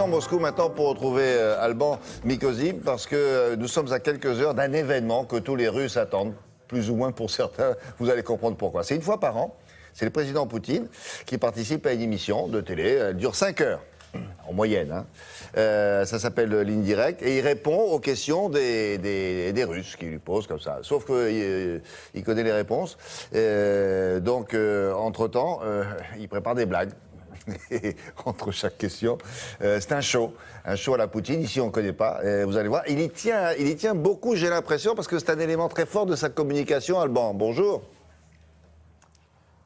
Moscou maintenant pour retrouver Alban Mikosim parce que nous sommes à quelques heures d'un événement que tous les Russes attendent, plus ou moins pour certains, vous allez comprendre pourquoi. C'est une fois par an, c'est le président Poutine qui participe à une émission de télé, elle dure 5 heures, en moyenne. Hein. Ça s'appelle Ligne Directe et il répond aux questions des Russes qui lui posent comme ça. Sauf qu'il il connaît les réponses, donc entre-temps, il prépare des blagues. Entre chaque question, c'est un show à la Poutine. Ici, on ne connaît pas. Vous allez voir, il y tient beaucoup, j'ai l'impression, parce que c'est un élément très fort de sa communication. Alban, bonjour.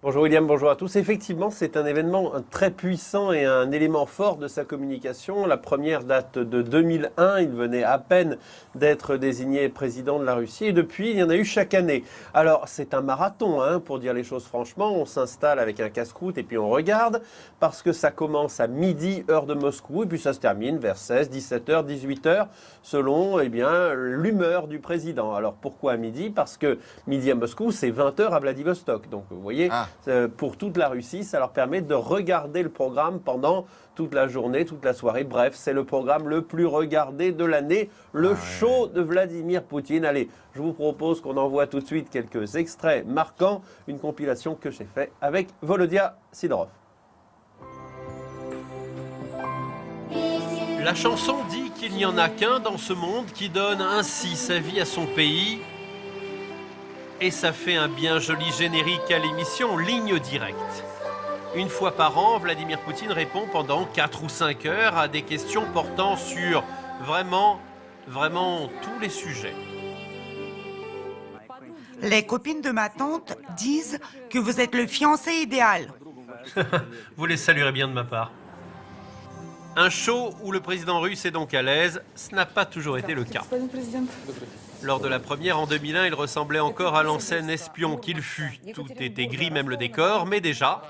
Bonjour William, bonjour à tous. Effectivement, c'est un événement très puissant et un élément fort de sa communication. La première date de 2001, il venait à peine d'être désigné président de la Russie et depuis, il y en a eu chaque année. Alors, c'est un marathon, hein, pour dire les choses franchement. On s'installe avec un casse-croûte et puis on regarde parce que ça commence à midi, heure de Moscou, et puis ça se termine vers 16, 17h, 18h, selon l'humeur du président. Alors, pourquoi à midi? Parce que midi à Moscou, c'est 20h à Vladivostok. Donc, vous voyez... Pour toute la Russie, ça leur permet de regarder le programme pendant toute la journée, toute la soirée. Bref, c'est le programme le plus regardé de l'année, le show de Vladimir Poutine. Allez, je vous propose qu'on envoie tout de suite quelques extraits marquants, une compilation que j'ai faite avec Volodya Sidorov. La chanson dit qu'il n'y en a qu'un dans ce monde qui donne ainsi sa vie à son pays. Et ça fait un bien joli générique à l'émission Ligne Directe. Une fois par an, Vladimir Poutine répond pendant 4 ou 5 heures à des questions portant sur vraiment tous les sujets. Les copines de ma tante disent que vous êtes le fiancé idéal. Vous les saluerez bien de ma part. Un show où le président russe est donc à l'aise, ce n'a pas toujours été le cas. Lors de la première en 2001, il ressemblait encore à l'ancien espion qu'il fut. Tout était gris, même le décor, mais déjà,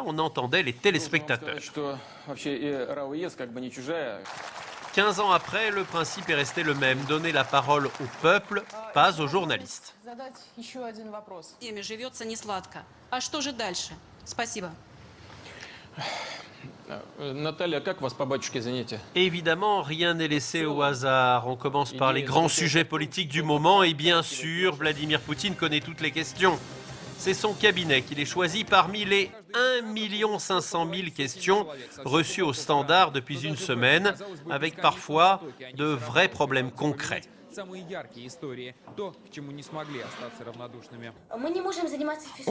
on entendait les téléspectateurs. 15 ans après, le principe est resté le même, donner la parole au peuple, pas aux journalistes. Évidemment, rien n'est laissé au hasard. On commence par les grands sujets politiques du moment et bien sûr, Vladimir Poutine connaît toutes les questions. C'est son cabinet qui les choisit parmi les 1 500 000 questions reçues au standard depuis une semaine, avec parfois de vrais problèmes concrets. On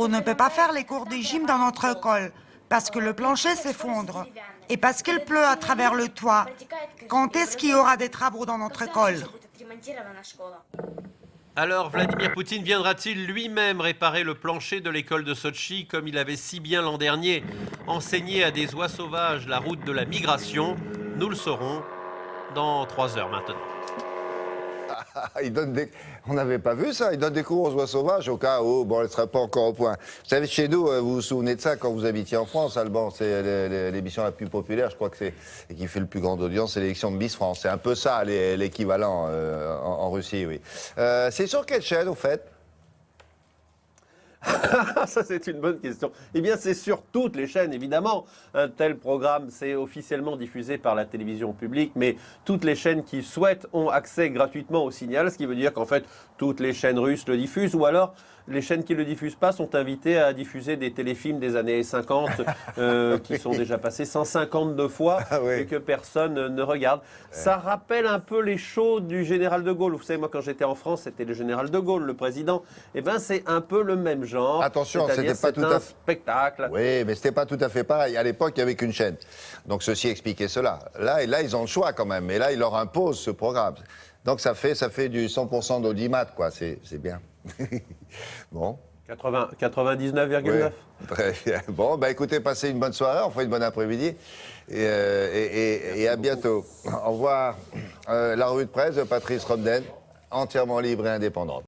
ne peut pas faire les cours de gym dans notre école parce que le plancher s'effondre et parce qu'il pleut à travers le toit. Quand est-ce qu'il y aura des travaux dans notre école? Alors, Vladimir Poutine viendra-t-il lui-même réparer le plancher de l'école de Sotchi comme il avait si bien l'an dernier enseigné à des oies sauvages la route de la migration? Nous le saurons dans 3 heures maintenant. On n'avait pas vu ça, il donne des cours aux oies sauvages au cas où, bon, elle ne sera pas encore au point. Vous savez, chez nous, vous vous souvenez de ça quand vous habitiez en France, Alban, c'est l'émission la plus populaire, je crois que c'est, et qui fait le plus grande audience, c'est l'élection de Miss France. C'est un peu ça, l'équivalent en Russie, oui. C'est sur quelle chaîne, au fait? Ça, c'est une bonne question. Eh bien, c'est sur toutes les chaînes, évidemment. Un tel programme, c'est officiellement diffusé par la télévision publique, mais toutes les chaînes qui souhaitent ont accès gratuitement au signal, ce qui veut dire qu'en fait, toutes les chaînes russes le diffusent, ou alors les chaînes qui ne le diffusent pas sont invitées à diffuser des téléfilms des années 50 qui sont déjà passés 152 fois et que personne ne regarde. Ça rappelle un peu les shows du général de Gaulle. Vous savez, moi, quand j'étais en France, c'était le général de Gaulle, le président. Eh bien, c'est un peu le même genre. Attention, c'était pas tout à fait... spectacle. Oui, mais c'était pas tout à fait pareil. À l'époque, il n'y avait qu'une chaîne. Donc, ceci expliquait cela. Là, ils ont le choix quand même. Et là, ils leur imposent ce programme. Donc, ça fait du 100% d'audimat, quoi. C'est bien. Bon. 99,9. Oui, très bien. Bon, bah écoutez, passez une bonne soirée, on fait une bonne après-midi. Et à bientôt. Au revoir. La revue de presse de Patrice Romden, entièrement libre et indépendante.